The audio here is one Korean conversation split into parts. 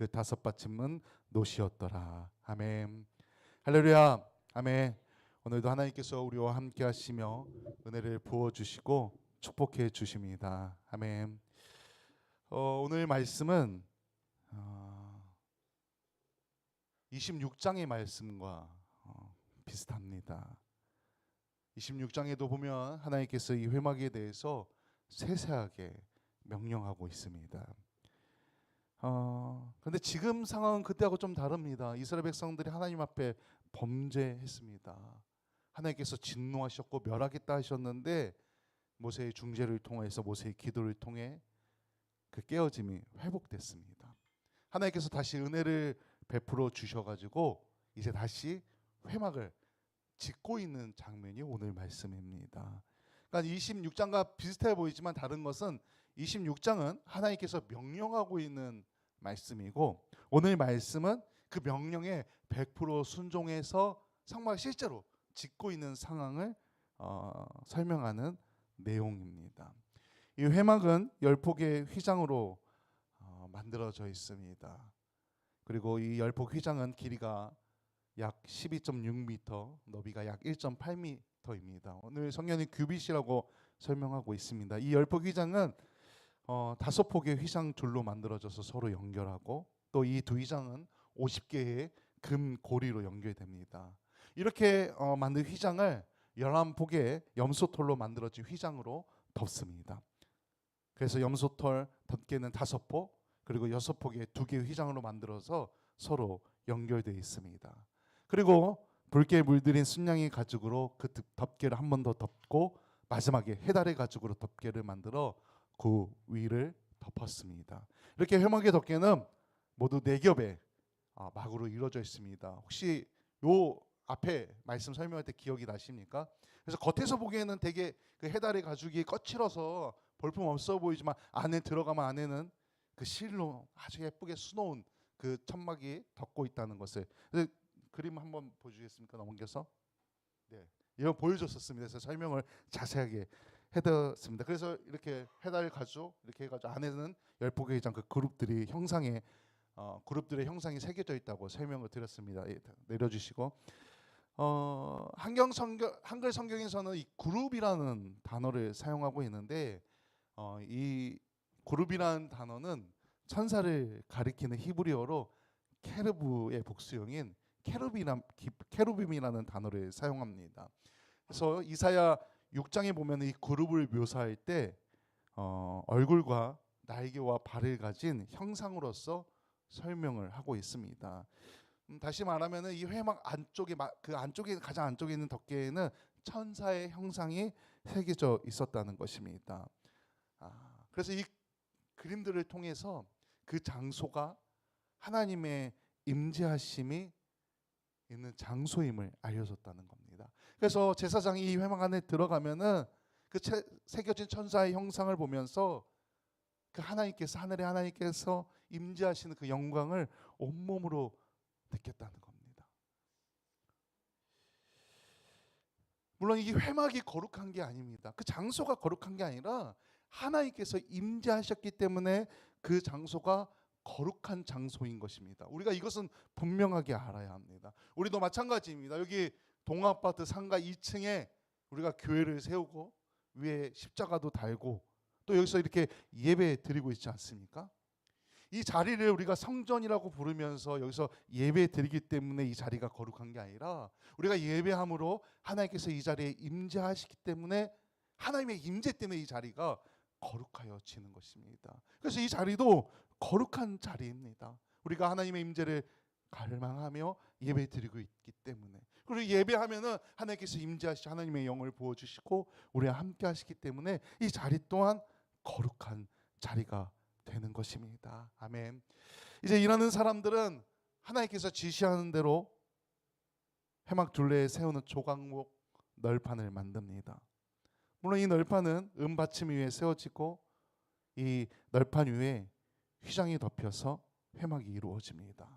그 5받침은 노시였더라. 아멘. 할렐루야. 아멘. 오늘도 하나님께서 우리와 함께 하시며 은혜를 부어주시고 축복해 주십니다. 아멘. 오늘 말씀은 26장의 말씀과 비슷합니다. 26장에도 보면 하나님께서 이 회막에 대해서 세세하게 명령하고 있습니다. 근데 지금 상황은 그때하고 좀 다릅니다. 이스라엘 백성들이 하나님 앞에 범죄했습니다. 하나님께서 진노하셨고 멸하겠다 하셨는데 모세의 중재를 통해서, 모세의 기도를 통해 그 깨어짐이 회복됐습니다. 하나님께서 다시 은혜를 베풀어 주셔가지고 이제 다시 회막을 짓고 있는 장면이 오늘 말씀입니다. 그러니까 26장과 비슷해 보이지만 다른 것은 26장은 하나님께서 명령하고 있는 말씀이고 오늘 말씀은 그 명령에 100% 순종해서 정말 실제로 짓고 있는 상황을 설명하는 내용입니다. 이 회막은 10폭의 휘장으로 만들어져 있습니다. 그리고 이 10폭 휘장은 길이가 약 12.6m, 너비가 약 1.8m입니다. 오늘 성경이 규빗이라고 설명하고 있습니다. 이 10폭 휘장은 5폭의 휘장 줄로 만들어져서 서로 연결하고 또 이 두 휘장은 50개의 금 고리로 연결됩니다. 이렇게 만든 휘장을 11폭의 염소털로 만들어진 휘장으로 덮습니다. 그래서 염소털 덮개는 5폭, 그리고 6폭의 2개의 휘장으로 만들어서 서로 연결되어 있습니다. 그리고 붉게 물들인 순양이 가죽으로 그 덮개를 한 번 더 덮고 마지막에 해달의 가죽으로 덮개를 만들어 그 위를 덮었습니다. 이렇게 회막의 덮개는 모두 4겹의 막으로 이루어져 있습니다. 혹시 요 앞에 말씀 설명할 때 기억이 나십니까? 그래서 겉에서 보기에는 되게 그 해달의 가죽이 거칠어서 볼품 없어 보이지만 안에 들어가면 안에는 그 실로 아주 예쁘게 수놓은 그 천막이 덮고 있다는 것을, 그림 한번 보여주겠습니까? 넘겨서. 네, 이거 보여줬었습니다. 그래서 설명을 자세하게 해드렸습니다. 그래서 이렇게 해달 가죽 이렇게 해가지고 안에는 10폭의 휘장 그 그룹들의 형상이 새겨져 있다고 설명을 드렸습니다. 내려주시고 한글 성경에서는 이 그룹이라는 단어를 사용하고 있는데 이 그룹이라는 단어는 천사를 가리키는 히브리어로 케르브의 복수형인 케루빔이라는 단어를 사용합니다. 그래서 이사야 6장에 보면 이 그룹을 묘사할 때 얼굴과 날개와 발을 가진 형상으로서 설명을 하고 있습니다. 다시 말하면 이 회막 안쪽에 가장 안쪽에 있는 덮개에는 천사의 형상이 새겨져 있었다는 것입니다. 그래서 이 그림들을 통해서 그 장소가 하나님의 임재하심이 있는 장소임을 알려줬다는 겁니다. 그래서 제사장이 이 회막 안에 들어가면은 그 새겨진 천사의 형상을 보면서 그 하늘의 하나님께서 임재하시는 그 영광을 온몸으로 느꼈다는 겁니다. 물론 이 회막이 거룩한 게 아닙니다. 그 장소가 거룩한 게 아니라 하나님께서 임재하셨기 때문에 그 장소가 거룩한 장소인 것입니다. 우리가 이것은 분명하게 알아야 합니다. 우리도 마찬가지입니다. 여기 동아파트 상가 2층에 우리가 교회를 세우고 위에 십자가도 달고 또 여기서 이렇게 예배 드리고 있지 않습니까? 이 자리를 우리가 성전이라고 부르면서 여기서 예배 드리기 때문에 이 자리가 거룩한 게 아니라 우리가 예배함으로 하나님께서 이 자리에 임재하시기 때문에 하나님의 임재 때문에 이 자리가 거룩하여지는 것입니다. 그래서 이 자리도 거룩한 자리입니다. 우리가 하나님의 임재를 갈망하며 예배 드리고 있기 때문에, 그리고 예배하면은 하나님께서 임재하시 하나님의 영을 부어주시고 우리와 함께 하시기 때문에 이 자리 또한 거룩한 자리가 되는 것입니다. 아멘. 이제 일하는 사람들은 하나님께서 지시하는 대로 회막 둘레에 세우는 조각목 널판을 만듭니다. 물론 이 널판은 은받침 위에 세워지고 이 널판 위에 휘장이 덮여서 회막이 이루어집니다.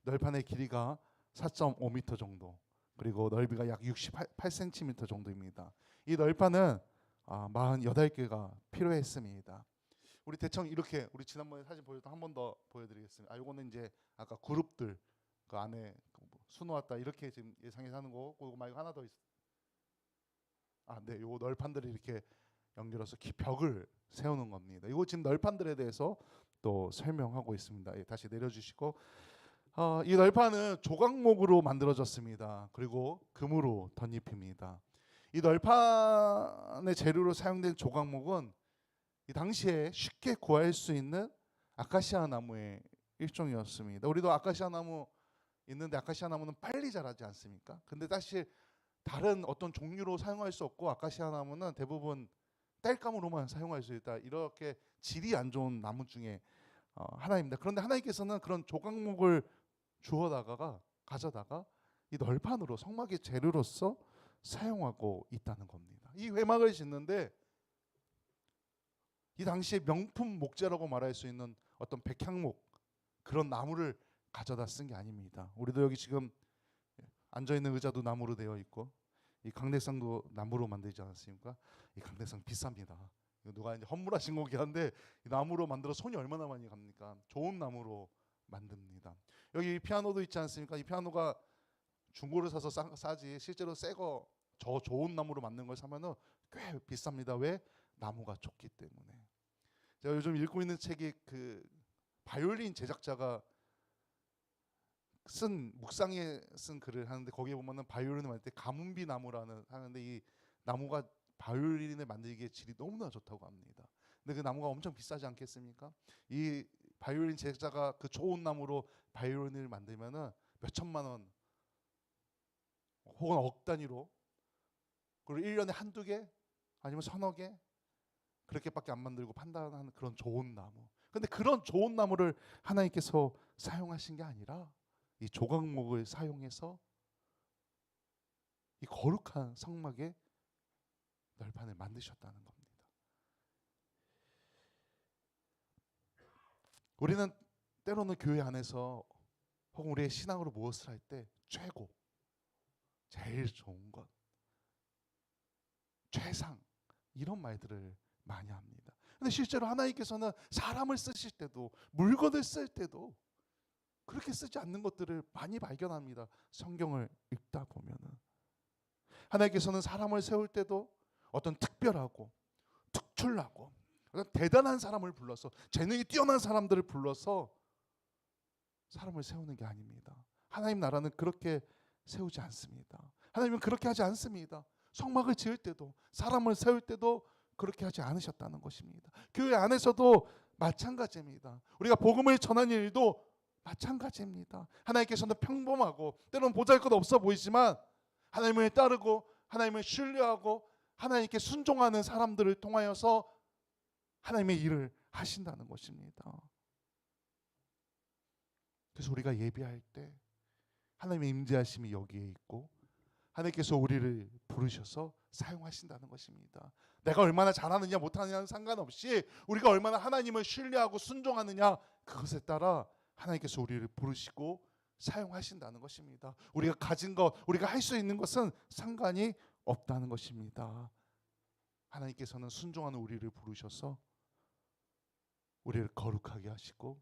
널판의 길이가 4.5m 정도, 그리고 넓이가 약 68cm 정도입니다. 이 널판은 48개가 필요했습니다. 우리 대청 이렇게 우리 지난번에 사진 보여줬던 한 번 더 보여드리겠습니다. 요거는 이제 아까 그룹들 그 안에 수놓 왔다 이렇게 지금 예상해서 하는 거고, 그거 말고 하나 더 있어. 네, 요거 널판들을 이렇게 연결해서 벽을 세우는 겁니다. 이거 지금 널판들에 대해서 또 설명하고 있습니다. 다시 내려주시고, 이 널판은 조각목으로 만들어졌습니다. 그리고 금으로 덧입힙니다. 이 널판의 재료로 사용된 조각목은 이 당시에 쉽게 구할 수 있는 아카시아 나무의 일종이었습니다. 우리도 아카시아 나무 있는데 아카시아 나무는 빨리 자라지 않습니까? 근데 사실 다른 어떤 종류로 사용할 수 없고, 아카시아 나무는 대부분 땔감으로만 사용할 수 있다. 이렇게 질이 안 좋은 나무 중에 하나입니다. 그런데 하나님께서는 그런 조각목을 가져다가 이 널판으로 성막의 재료로서 사용하고 있다는 겁니다. 이 회막을 짓는데 이 당시에 명품 목재라고 말할 수 있는 어떤 백향목, 그런 나무를 가져다 쓴 게 아닙니다. 우리도 여기 지금 앉아 있는 의자도 나무로 되어 있고, 이 강대상도 나무로 만들지 않았습니까? 이 강대상 비쌉니다. 이거 누가 이제 헌물하신 거긴 한데, 이 나무로 만들어 손이 얼마나 많이 갑니까? 좋은 나무로 만듭니다. 여기 피아노도 있지 않습니까? 이 피아노가 중고를 사서 싸지 실제로 새거 저 좋은 나무로 만든 걸 사면은 꽤 비쌉니다. 왜? 나무가 좋기 때문에. 제가 요즘 읽고 있는 책이 그 바이올린 제작자가 묵상에 쓴 글을 하는데, 거기에 보면은 바이올린을 만들 때 가문비 나무라는 하는데, 이 나무가 바이올린을 만들기에 질이 너무나 좋다고 합니다. 근데 그 나무가 엄청 비싸지 않겠습니까? 이 바이올린 제작자가 그 좋은 나무로 바이올린을 만들면은 몇 천만 원 혹은 억 단위로, 그리고 1년에 한두 개 아니면 서너 개 그렇게밖에 안 만들고 판단하는 그런 좋은 나무. 근데 그런 좋은 나무를 하나님께서 사용하신 게 아니라 이 조각목을 사용해서 이 거룩한 성막의 널판을 만드셨다는 겁니다. 우리는 때로는 교회 안에서 혹은 우리의 신앙으로 무엇을 할 때 최고, 제일 좋은 것, 최상, 이런 말들을 많이 합니다. 근데 실제로 하나님께서는 사람을 쓰실 때도, 물건을 쓸 때도 그렇게 쓰지 않는 것들을 많이 발견합니다. 성경을 읽다 보면은 하나님께서는 사람을 세울 때도 어떤 특별하고 특출나고 대단한 사람을 불러서, 재능이 뛰어난 사람들을 불러서 사람을 세우는 게 아닙니다. 하나님 나라는 그렇게 세우지 않습니다. 하나님은 그렇게 하지 않습니다. 성막을 지을 때도, 사람을 세울 때도 그렇게 하지 않으셨다는 것입니다. 교회 안에서도 마찬가지입니다. 우리가 복음을 전하는 일도 마찬가지입니다. 하나님께서는 평범하고 때로는 보잘것없어 보이지만 하나님을 따르고 하나님을 신뢰하고 하나님께 순종하는 사람들을 통하여서 하나님의 일을 하신다는 것입니다. 그래서 우리가 예배할 때 하나님의 임재하심이 여기에 있고, 하나님께서 우리를 부르셔서 사용하신다는 것입니다. 내가 얼마나 잘하느냐 못하느냐는 상관없이 우리가 얼마나 하나님을 신뢰하고 순종하느냐, 그것에 따라 하나님께서 우리를 부르시고 사용하신다는 것입니다. 우리가 가진 것, 우리가 할 수 있는 것은 상관이 없다는 것입니다. 하나님께서는 순종하는 우리를 부르셔서 우리를 거룩하게 하시고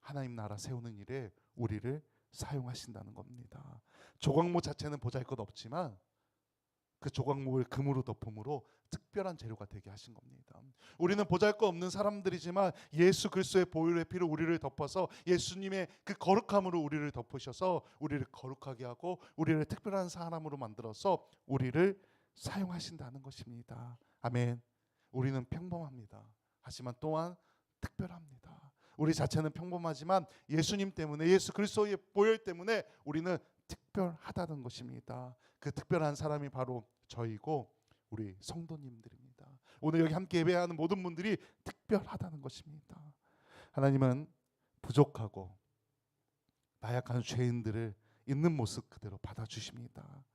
하나님 나라 세우는 일에 우리를 사용하신다는 겁니다. 조각목 자체는 보잘것없지만 그 조각목을 금으로 덮음으로 특별한 재료가 되게 하신 겁니다. 우리는 보잘것없는 사람들이지만 예수 그리스도의 보혈의 피로 우리를 덮어서 예수님의 그 거룩함으로 우리를 덮으셔서 우리를 거룩하게 하고 우리를 특별한 사람으로 만들어서 우리를 사용하신다는 것입니다. 아멘. 우리는 평범합니다. 하지만 또한 특별합니다. 우리 자체는 평범하지만 예수님 때문에, 예수 그리스도의 보혈 때문에 우리는 특별하다는 것입니다. 그 특별한 사람이 바로 저희고 우리 성도님들입니다. 오늘 여기 함께 예배하는 모든 분들이 특별하다는 것입니다. 하나님은 부족하고 나약한 죄인들을 있는 모습 그대로 받아주십니다.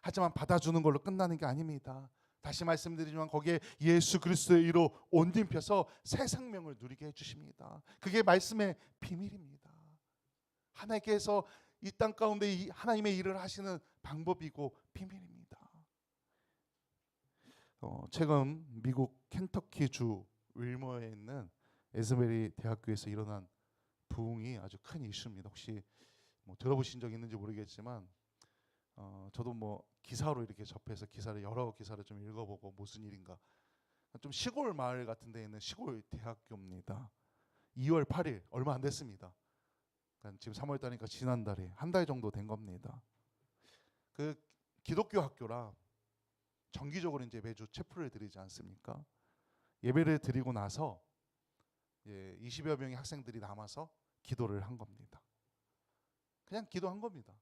하지만 받아주는 걸로 끝나는 게 아닙니다. 다시 말씀드리지만 거기에 예수 그리스도의 이로 옷 입혀서 새 생명을 누리게 해주십니다. 그게 말씀의 비밀입니다. 하나님께서 이 땅 가운데 하나님의 일을 하시는 방법이고 비밀입니다. 최근 미국 켄터키주 윌머에 있는 에즈베리 대학교에서 일어난 부흥이 아주 큰 이슈입니다. 혹시 뭐 들어보신 적 있는지 모르겠지만 저도 뭐 기사로 이렇게 접해서 여러 기사를 좀 읽어보고 무슨 일인가. 좀 시골 마을 같은 데 있는 시골 대학교입니다. 2월 8일 얼마 안 됐습니다. 그러니까 지금 3월 달이니까 지난달에 한 달 정도 된 겁니다. 그 기독교 학교라 정기적으로 이제 매주 체프를 드리지 않습니까? 예배를 드리고 나서 20여 명의 학생들이 남아서 기도를 한 겁니다. 그냥 기도한 겁니다.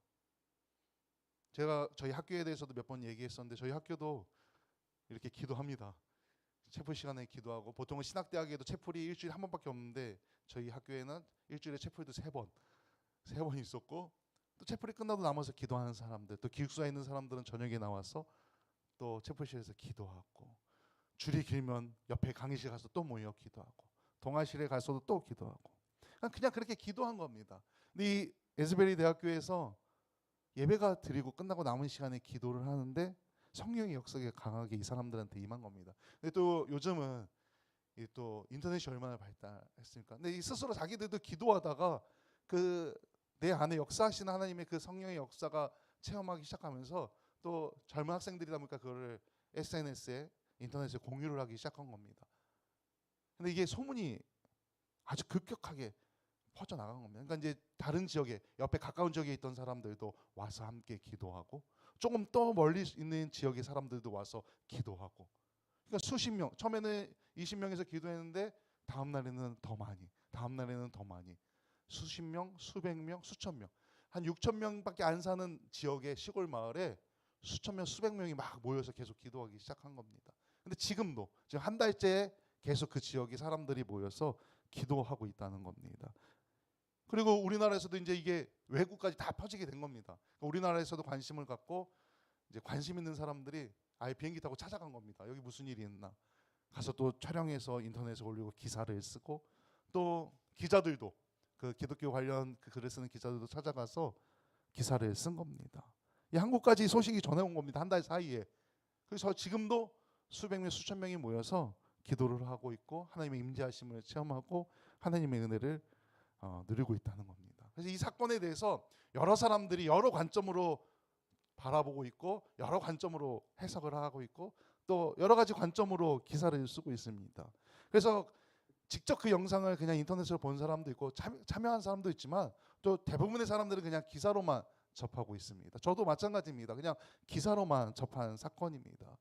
제가 저희 학교에 대해서도 몇 번 얘기했었는데 저희 학교도 이렇게 기도합니다. 체풀 시간에 기도하고, 보통은 신학대학에도 체풀이 일주일에 한 번밖에 없는데 저희 학교에는 일주일에 체풀도 세 번 있었고, 또 체풀이 끝나도 남아서 기도하는 사람들, 또 기숙사에 있는 사람들은 저녁에 나와서 또 체풀실에서 기도하고, 줄이 길면 옆에 강의실 가서 또 모여 기도하고, 동아실에 가서도 또 기도하고, 그냥 그렇게 기도한 겁니다. 근데 이 에즈베리 대학교에서 예배가 드리고 끝나고 남은 시간에 기도를 하는데 성령의 역사가 강하게 이 사람들한테 임한 겁니다. 근데 또 요즘은 또 인터넷이 얼마나 발달했습니까? 근데 이 스스로 자기들도 기도하다가 그 내 안에 역사하시는 하나님의 그 성령의 역사가 체험하기 시작하면서 또 젊은 학생들이다 보니까 그거를 SNS에 인터넷에 공유를 하기 시작한 겁니다. 근데 이게 소문이 아주 급격하게 퍼져나간 겁니다. 그러니까 이제 다른 지역에, 옆에 가까운 지역에 있던 사람들도 와서 함께 기도하고, 조금 더 멀리 있는 지역의 사람들도 와서 기도하고, 그러니까 수십 명, 처음에는 20명에서 기도했는데 다음 날에는 더 많이, 다음 날에는 더 많이, 수십 명, 수백 명, 수천 명, 한 6천 명밖에 안 사는 지역의 시골 마을에 수천 명, 수백 명이 막 모여서 계속 기도하기 시작한 겁니다. 근데 지금도 지금 한 달째 계속 그 지역의 사람들이 모여서 기도하고 있다는 겁니다. 그리고 우리나라에서도 이제 이게 외국까지 다 퍼지게 된 겁니다. 우리나라에서도 관심을 갖고 이제 관심 있는 사람들이 아예 비행기 타고 찾아간 겁니다. 여기 무슨 일이 있나. 가서 또 촬영해서 인터넷에 올리고 기사를 쓰고, 또 기자들도 그 기독교 관련 그 글을 쓰는 기자들도 찾아가서 기사를 쓴 겁니다. 이 한국까지 소식이 전해온 겁니다. 한 달 사이에. 그래서 지금도 수백 명, 수천 명이 모여서 기도를 하고 있고 하나님의 임재하심을 체험하고 하나님의 은혜를 누리고 있다는 겁니다. 그래서 이 사건에 대해서 여러 사람들이 여러 관점으로 바라보고 있고, 여러 관점으로 해석을 하고 있고, 또 여러 가지 관점으로 기사를 쓰고 있습니다. 그래서 직접 그 영상을 그냥 인터넷으로 본 사람도 있고 참여한 사람도 있지만, 또 대부분의 사람들은 그냥 기사로만 접하고 있습니다. 저도 마찬가지입니다. 그냥 기사로만 접한 사건입니다.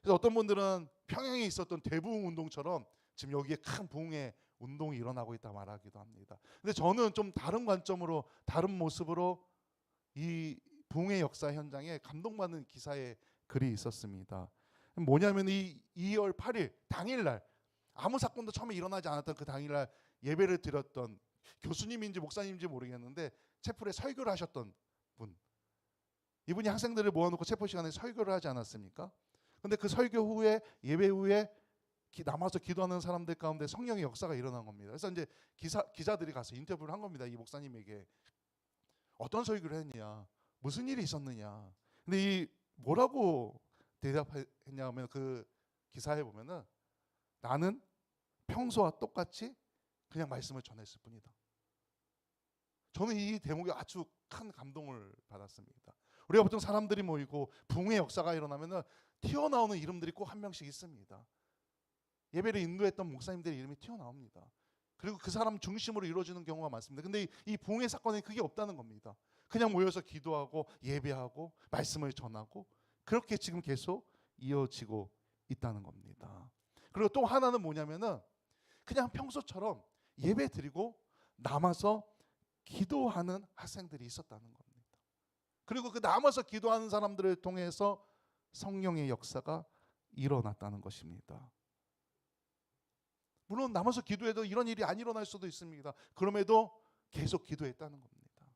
그래서 어떤 분들은 평양에 있었던 대부흥 운동처럼 지금 여기에 큰 부흥의 운동이 일어나고 있다 말하기도 합니다. 근데 저는 좀 다른 관점으로, 다른 모습으로 이 부흥의 역사 현장에 감동받는 기사의 글이 있었습니다. 뭐냐면 이 2월 8일 당일날, 아무 사건도 처음에 일어나지 않았던 그 당일날 예배를 드렸던 교수님인지 목사님인지 모르겠는데 체풀에 설교를 하셨던 분, 이분이 학생들을 모아놓고 체풀 시간에 설교를 하지 않았습니까? 근데 그 설교 후에, 예배 후에 남아서 기도하는 사람들 가운데 성령의 역사가 일어난 겁니다. 그래서 이제 기자들이 가서 인터뷰를 한 겁니다. 이 목사님에게 어떤 설교를 했냐, 무슨 일이 있었느냐. 근데 이 뭐라고 대답했냐 하면, 그 기사에 보면은 나는 평소와 똑같이 그냥 말씀을 전했을 뿐이다. 저는 이 대목에 아주 큰 감동을 받았습니다. 우리가 보통 사람들이 모이고 부흥의 역사가 일어나면은 튀어나오는 이름들이 꼭 한 명씩 있습니다. 예배를 인도했던 목사님들의 이름이 튀어나옵니다. 그리고 그 사람 중심으로 이루어지는 경우가 많습니다. 근데 이 부흥의 사건에 그게 없다는 겁니다. 그냥 모여서 기도하고 예배하고 말씀을 전하고, 그렇게 지금 계속 이어지고 있다는 겁니다. 그리고 또 하나는 뭐냐면은 그냥 평소처럼 예배 드리고 남아서 기도하는 학생들이 있었다는 겁니다. 그리고 그 남아서 기도하는 사람들을 통해서 성령의 역사가 일어났다는 것입니다. 물론 남아서 기도해도 이런 일이 안 일어날 수도 있습니다. 그럼에도 계속 기도했다는 겁니다.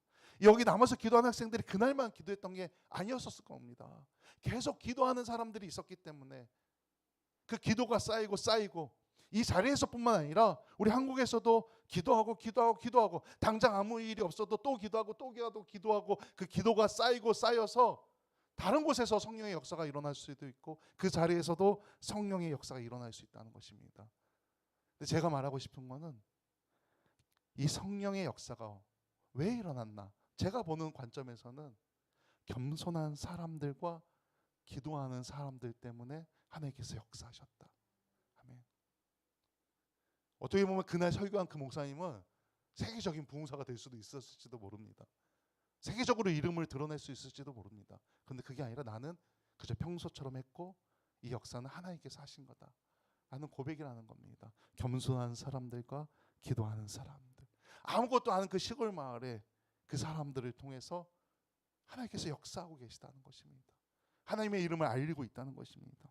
여기 남아서 기도하는 학생들이 그날만 기도했던 게 아니었을 겁니다. 계속 기도하는 사람들이 있었기 때문에 그 기도가 쌓이고 이 자리에서뿐만 아니라 우리 한국에서도 기도하고 당장 아무 일이 없어도 또 기도하고 그 기도가 쌓여서 다른 곳에서 성령의 역사가 일어날 수도 있고, 그 자리에서도 성령의 역사가 일어날 수 있다는 것입니다. 근데 제가 말하고 싶은 거는 이 성령의 역사가 왜 일어났나? 제가 보는 관점에서는 겸손한 사람들과 기도하는 사람들 때문에 하나님께서 역사하셨다. 아멘. 어떻게 보면 그날 설교한 그 목사님은 세계적인 부흥사가 될 수도 있었을지도 모릅니다. 세계적으로 이름을 드러낼 수 있을지도 모릅니다. 그런데 그게 아니라 나는 그저 평소처럼 했고 이 역사는 하나님께서 하신 거다 라는 고백이라는 겁니다. 겸손한 사람들과 기도하는 사람들, 아무것도 아는 그 시골 마을에 그 사람들을 통해서 하나님께서 역사하고 계시다는 것입니다. 하나님의 이름을 알리고 있다는 것입니다.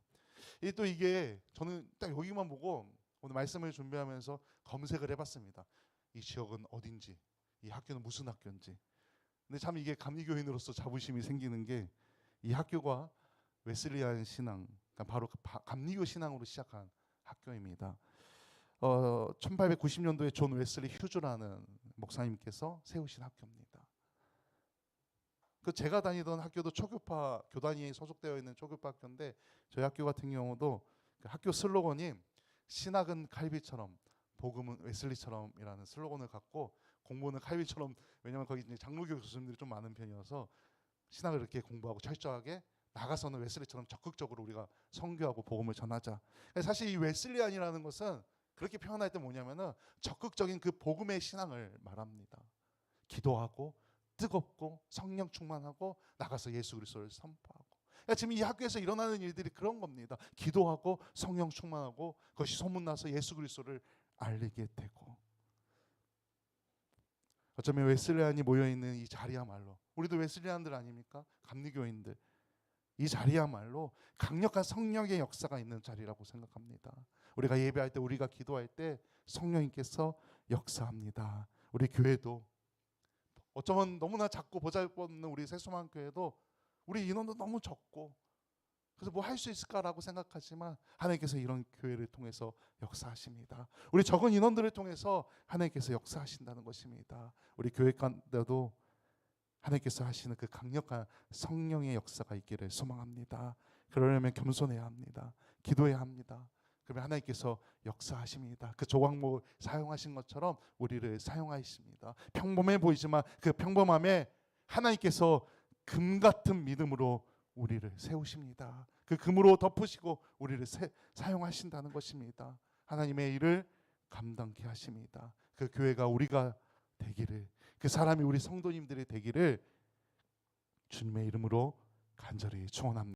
또 이게 저는 딱 여기만 보고 오늘 말씀을 준비하면서 검색을 해봤습니다. 이 지역은 어딘지, 이 학교는 무슨 학교인지. 근데 참 이게 감리교인으로서 자부심이 생기는 게 이 학교가 웨슬리안 신앙, 그러니까 바로 감리교 신앙으로 시작한 학교입니다. 1890년도에 존 웨슬리 휴즈라는 목사님께서 세우신 학교입니다. 그 제가 다니던 학교도 초교파 교단이 소속되어 있는 초교파 학교인데 저희 학교 같은 경우도 그 학교 슬로건이 신학은 칼비처럼 복음은 웨슬리처럼이라는 슬로건을 갖고 공부는 칼비처럼, 왜냐하면 거기 이제 장로교 교수님들이 좀 많은 편이어서 신학을 이렇게 공부하고 철저하게 나가서는 웨슬리처럼 적극적으로 우리가 선교하고 복음을 전하자. 사실 이 웨슬리안이라는 것은 그렇게 표현할 때 뭐냐면은 적극적인 그 복음의 신앙을 말합니다. 기도하고 뜨겁고 성령 충만하고 나가서 예수 그리스도를 선포하고. 그러니까 지금 이 학교에서 일어나는 일들이 그런 겁니다. 기도하고 성령 충만하고 그것이 소문나서 예수 그리스도를 알리게 되고. 어쩌면 웨슬리안이 모여있는 이 자리야말로, 우리도 웨슬리안들 아닙니까? 감리교인들. 이 자리야말로 강력한 성령의 역사가 있는 자리라고 생각합니다. 우리가 예배할 때, 우리가 기도할 때 성령님께서 역사합니다. 우리 교회도 어쩌면 너무나 작고 보잘것없는 우리 새소망 교회도 우리 인원도 너무 적고 그래서 뭐 할 수 있을까라고 생각하지만 하나님께서 이런 교회를 통해서 역사하십니다. 우리 적은 인원들을 통해서 하나님께서 역사하신다는 것입니다. 우리 교회 가운데도 하나님께서 하시는 그 강력한 성령의 역사가 있기를 소망합니다. 그러려면 겸손해야 합니다. 기도해야 합니다. 그러면 하나님께서 역사하십니다. 그 조각목을 사용하신 것처럼 우리를 사용하십니다. 평범해 보이지만 그 평범함에 하나님께서 금 같은 믿음으로 우리를 세우십니다. 그 금으로 덮으시고 우리를 사용하신다는 것입니다. 하나님의 일을 감당케 하십니다. 그 교회가 우리가 되기를, 그 사람이 우리 성도님들이 되기를 주님의 이름으로 간절히 축원합니다.